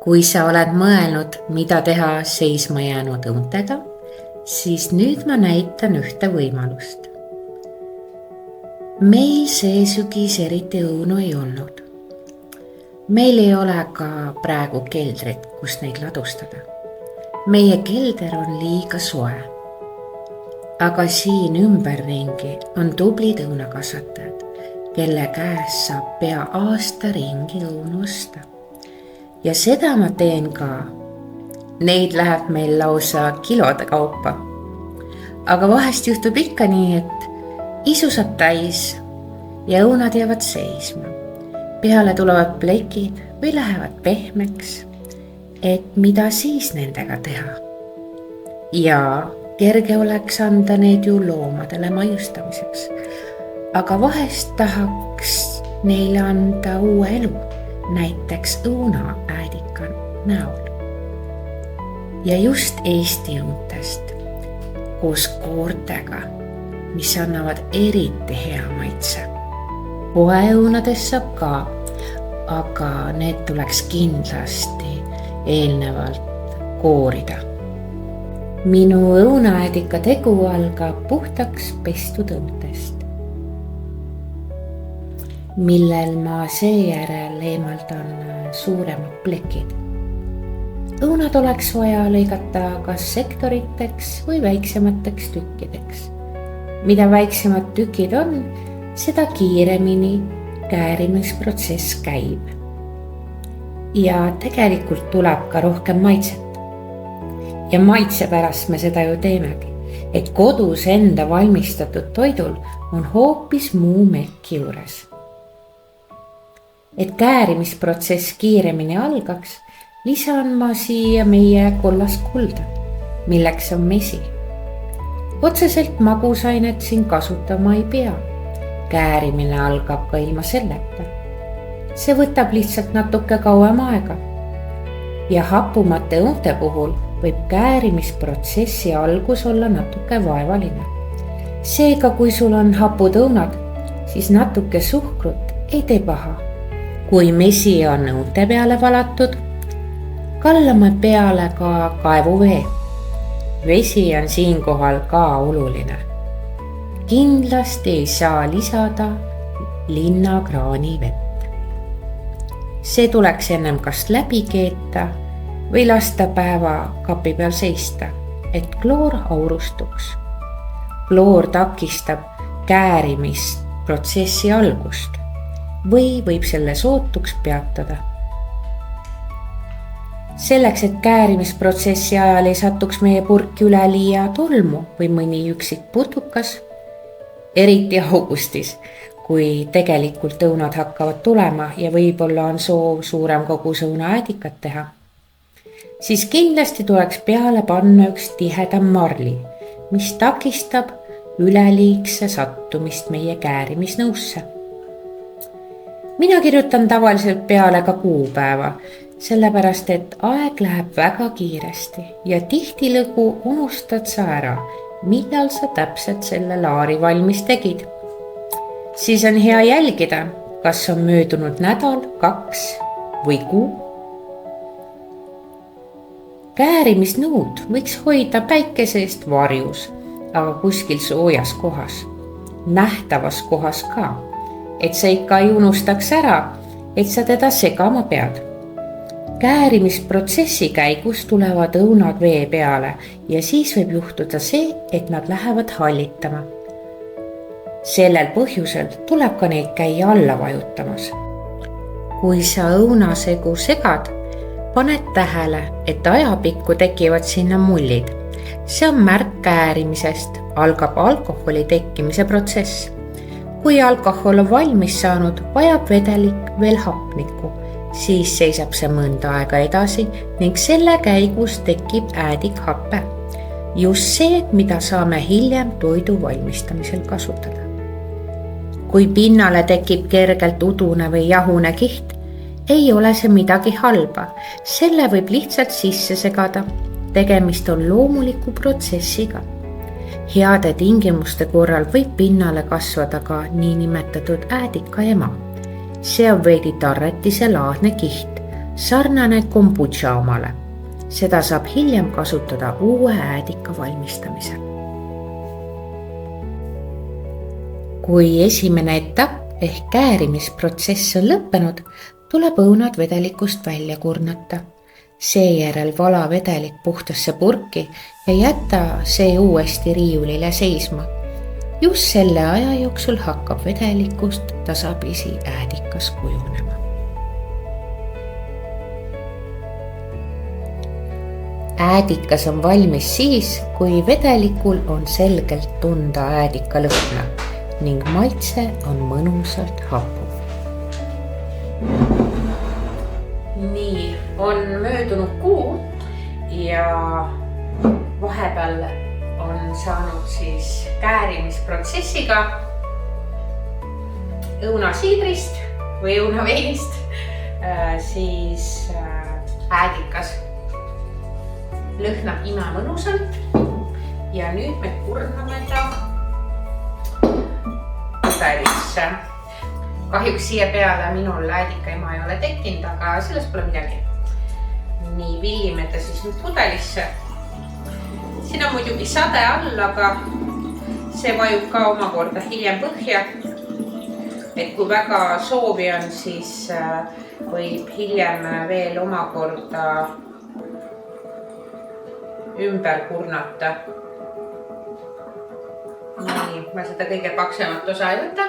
Kui sa oled mõelnud, mida teha seisma jäänud õuntega, siis nüüd ma näitan ühte võimalust. Meil see sügis eriti õunu ei olnud. Meil ei ole ka praegu keldrit, kus neid ladustada. Meie kelder on liiga soe. Aga siin ümberringi on tublid õunakasvatajad, kelle käes saab pea aasta ringi õunu osta. Ja seda ma teen ka. Neid läheb meil lausa kilode kaupa. Aga vahest juhtub ikka nii, et isu saab täis ja õunad jäävad seisma. Peale tulevad plekid või lähevad pehmeks, et mida siis nendega teha. Ja kerge oleks anda need ju loomadele maiustamiseks. Aga vahest tahaks neile anda uue elu. Näiteks õunaäädika näol. Ja just Eesti õuntest koos koortega, mis annavad eriti hea maitse. Poeõunadest saab ka, aga need tuleks kindlasti eelnevalt koorida. Minu õunaäädika tegu algab puhtaks pestud õuntest, millel ma seejärel eemaldan suuremad plekid. Õunad oleks vaja lõigata kas sektoriteks või väiksemateks tükkideks. Mida väiksemad tükid on, seda kiiremini käärimisprotsess käib. Ja tegelikult tuleb ka rohkem maitset. Ja maitse pärast me seda ju teemegi, et kodus enda valmistatud toidul on hoopis muu mekk juures. Et käärimisprotsess kiiremini algaks, lisan ma siia meie kollast kulda, milleks on mesi. Otseselt magusainet siin kasutama ei pea. Käärimine algab ka ilma selleta. See võtab lihtsalt natuke kauem aega. Ja hapumate õunte puhul võib käärimisprotsessi algus olla natuke vaevaline. Seega, kui sul on hapud õunad, siis natuke suhkrut ei tee paha. Kui mesi on õunte peale valatud, kallame peale ka kaevuvee. Vesi on siinkohal ka oluline. Kindlasti ei saa lisada linnakraani vett. See tuleks ennem kas läbi keeta või lasta päeva kapi peal seista, et kloor aurustuks. Kloor takistab käärimisprotsessi algust või võib selle sootuks peatada. Selleks, et käärimisprotsessi ajal ei satuks meie purki üleliia tolmu või mõni üksik putukas, eriti augustis, kui tegelikult õunad hakkavad tulema ja võib-olla on soov suurem kogus õunaäädikat teha, siis kindlasti tuleks peale panna üks tihedam marli, mis takistab üleliigse sattumist meie käärimisnõusse. Mina kirjutan tavaliselt peale ka kuupäeva, sellepärast et aeg läheb väga kiiresti ja tihtilõgu unustad sa ära, millal sa täpselt selle laari valmis tegid. Siis on hea jälgida, kas on möödunud nädal, 2 või kuu. Käärimisnõud võiks hoida päikese eest varjus, aga kuskil soojas kohas, nähtavas kohas ka. Et sa ikka ei unustaks ära, et sa teda segama pead. Käärimisprotsessi käigus tulevad õunad vee peale ja siis võib juhtuda see, et nad lähevad hallitama. Sellel põhjusel tuleb ka neid käia alla vajutamas. Kui sa õunasegu segad, paned tähele, et ajapikku tekivad sinna mullid. See on märk käärimisest, algab alkoholi tekkimise protsess. Kui alkohol on valmis saanud, vajab vedelik veel hapnikku, siis seisab see mõnda aega edasi ning selle käigus tekib äädikhappe. Just see, mida saame hiljem toidu valmistamisel kasutada. Kui pinnale tekib kergelt udune või jahune kiht, ei ole see midagi halba, selle võib lihtsalt sisse segada. Tegemist on loomuliku protsessiga. Heade tingimuste korral võib pinnale kasvada ka niinimetatud äädikaema. See on veidi tarretise laadne kiht, sarnane kombutša omale. Seda saab hiljem kasutada uue äädika valmistamisel. Kui esimene etapp ehk käärimisprotsess on lõppenud, tuleb õunad vedelikust välja kurnata. Seejärel vala vedelik puhtasse purki ja jätta see uuesti riiulile seisma. Just selle aja jooksul hakkab vedelikust tasapisi äädikas kujunema. Äädikas on valmis siis, kui vedelikul on selgelt tunda äädika lõhna ning maitse on mõnusalt hapuv. Nii, on möödunud kuu ja vahepeal on saanud siis käärimisprotsessiga õunasiidrist või õunaveinist siis äädikas. Lõhnab imemõnusalt ja nüüd me kurname ta pudelisse. Kahjuks siia peale minul äädika ema ei ole tekkinud, aga sellest pole midagi. Nii, villime ta siis nüüd pudelisse. Siin on muidugi sade all, aga see vajub ka omakorda hiljem põhja. Et kui väga soovi on, siis võib hiljem veel omakorda ümber kurnata. Nii, ma seda kõige paksemat osa ei võta.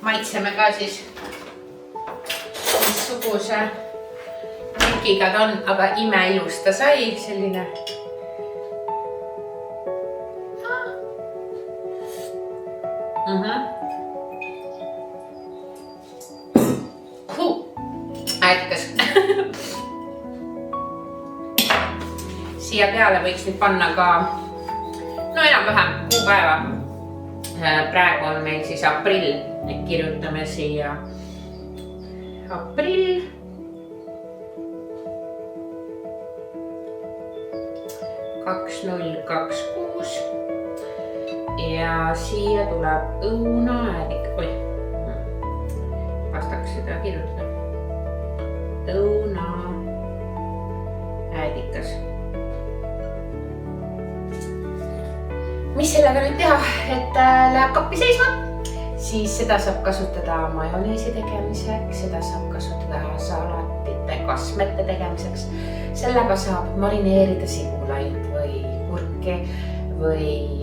Maitseme ka siis, missuguse mürkiga ta on, aga ime ilus ta sai, selline. Äädikas. Siia peale võiks nüüd panna ka enam-vähem kuupäeva. Praegu on meil siis aprill, et kirjutame siia aprill 2026 ja siia tuleb õunaäädik. Vastaks seda kirjutada. Õuna äädikas. Mis sellega nüüd teha, et läheb kappi seisma? Siis seda saab kasutada majoneesi tegemiseks, seda saab kasutada salatite, kasmete tegemiseks. Sellega saab marineerida sibulaid või kurki või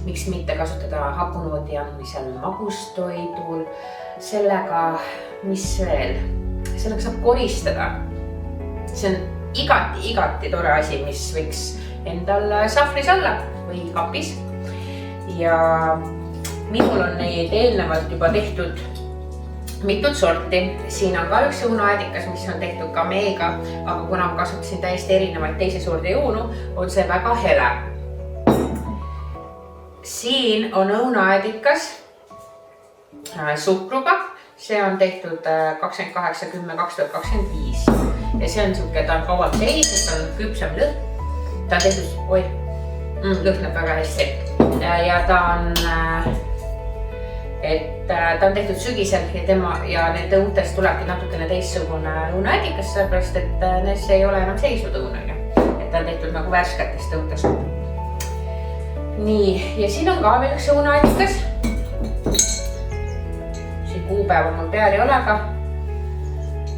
miks mitte kasutada hapunoodi andmisel magustoidul. Sellega, mis veel? Sellega saab koristada. See on igati tore asi, mis võiks endal sahvris olla või kapis. Ja minul on neid eelnevalt juba tehtud mitut sorti. Siin on ka üks õunaäädikas, mis on tehtud ka meega, aga kuna ma kasutasin täiesti erinevaid teise sordi õunu, on see väga hele. Siin on õunaäädikas suhkruga. See on tehtud 28.10.2025 ja see on siuke, ta on kaualt seis, ta on küpsem lõhn. Ta on tehtud, lõhnab väga hästi ja ta on tehtud sügisel ja need õuntest tulebki natukene teissugune õunaäädikas, sellepärast et see ei ole enam seisnud õunaga, et ta on tehtud nagu värsketest õuntest. Nii, ja siin on ka veel üks õunaäädikas. Kuupäeva mul peal ei ole, aga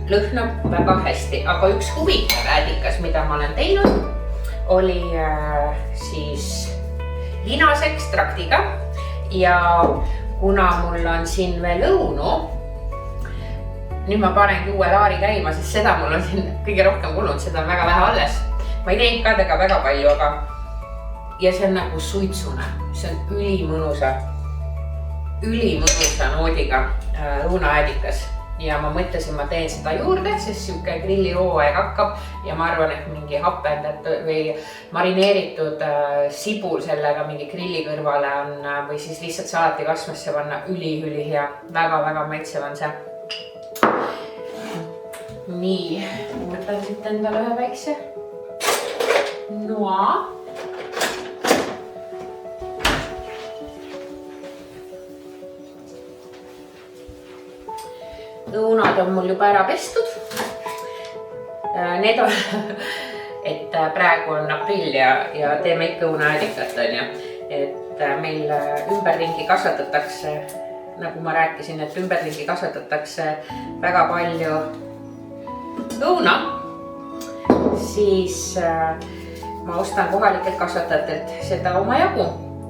lõhnab väga hästi. Aga üks huvitav äädikas, mida ma olen teinud, oli siis linasekstraktiga ja kuna mul on siin veel õunu, nüüd ma panengi uue laari käima, sest seda mul on siin kõige rohkem kulunud, seda on väga vähe alles. Ma ei teinud ka tega väga palju, aga ja see on nagu suitsune, see on ülimõnusa noodiga õunaäädikas ja ma mõtlesin, ma teen seda juurde, sest siuke grillirooaeg hakkab ja ma arvan, et mingi hapendatud või marineeritud sibul sellega mingi grilli kõrvale on või siis lihtsalt salati kasmesse panna üli hea, väga maitsev on see. Nii, võtan siit endale ühe väikse noa. õunad on mul juba ära pestud. Need on, et praegu on aprill ja teeme ikka õunaäädikat, on ju. Et meil ümberringi kasvatatakse, nagu ma rääkisin, et ümberringi kasvatatakse väga palju õuna, siis ma ostan kohalikelt kasvatajatelt seda omajagu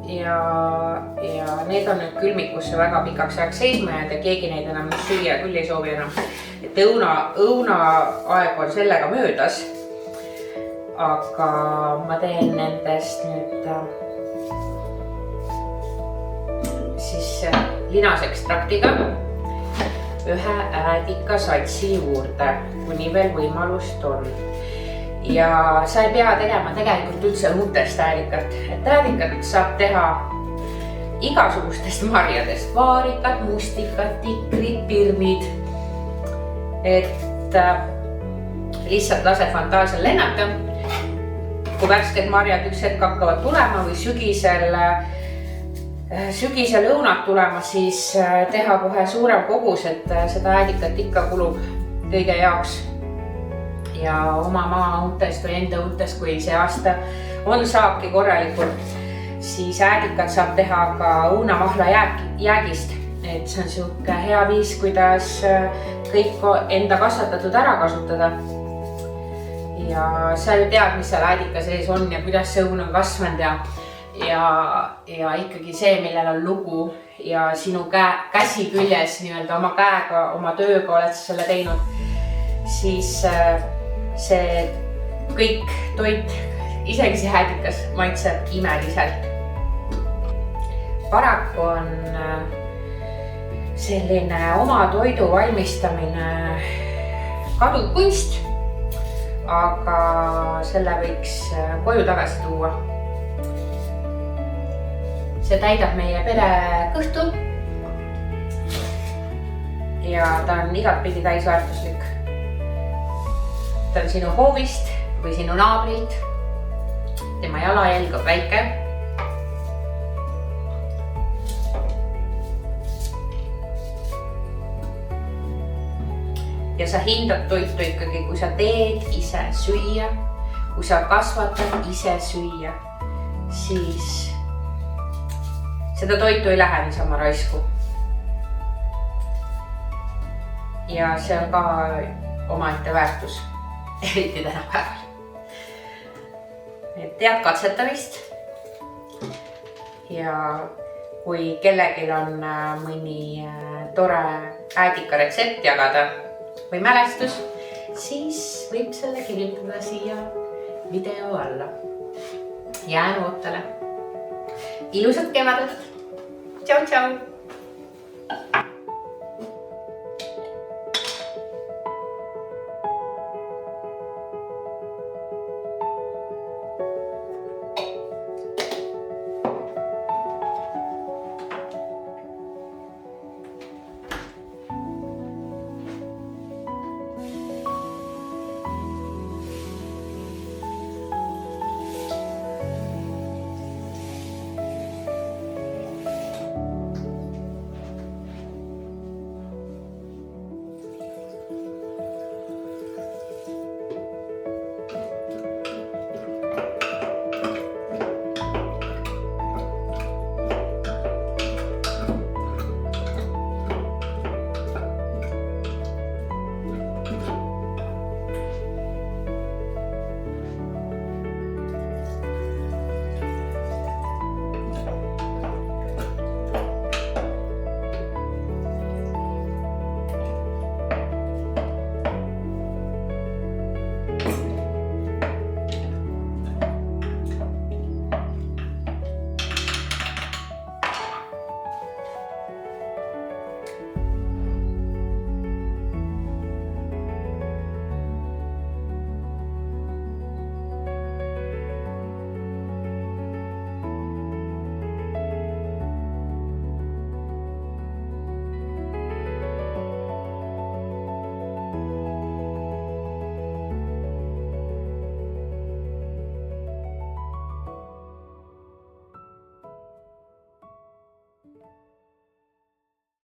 ja need on nüüd külmikusse väga pikaks ajaks seisma jäänud ja keegi neid enam süüa küll ei soovi enam. Et õuna aeg on sellega möödas, aga ma teen nendest nüüd siis linasekstraktiga ühe äädikasatsi juurde, kuni veel võimalust on. Ja sa ei pea tegema tegelikult üldse uutest äädikat. Et äädikat saab teha igasugustest marjadest, vaarikad, mustikad, tikrid, pirmid. Et lihtsalt lase fantaasial lennata. Kui värsked marjad üks hetk hakkavad tulema või sügisel õunad tulema, siis teha kohe suurem kogus, et seda äädikat ikka kulub kõige jaoks. Ja oma maa untest või enda untest, kui see aasta on saabki korralikult, siis äädikat saab teha ka õunamahla jäägist. Et see on siuke hea viis, kuidas kõik enda kasvatatud ära kasutada. Ja sa ju tead, mis seal äädika sees on ja kuidas see õun on kasvanud ja ikkagi see, millel on lugu ja sinu käsi küljes nii-öelda oma käega, oma tööga oled sa selle teinud, siis see kõik toit, isegi see äädikas maitseb imeliselt. Paraku on selline oma toidu valmistamine kaduv kunst, aga selle võiks koju tagasi tuua. See täidab meie pere kõhtu ja ta on igatpidi täisväärtuslik. Ta on sinu hoovist või sinu naabrilt. Tema jalajälg on väike. Ja sa hindad toitu ikkagi, kui sa teed ise süüa, kui sa kasvatad ise süüa, siis seda toitu ei lähe niisama raisku. Ja see on ka omaette väärtus. Eriti tänapäeval. Tead katsetamist ja kui kellelgi on mõni tore äädika retsept jagada või mälestus, siis võib selle kirjutada siia video alla. Jään ootele. Ilusat kevadet! Tšau, tšau!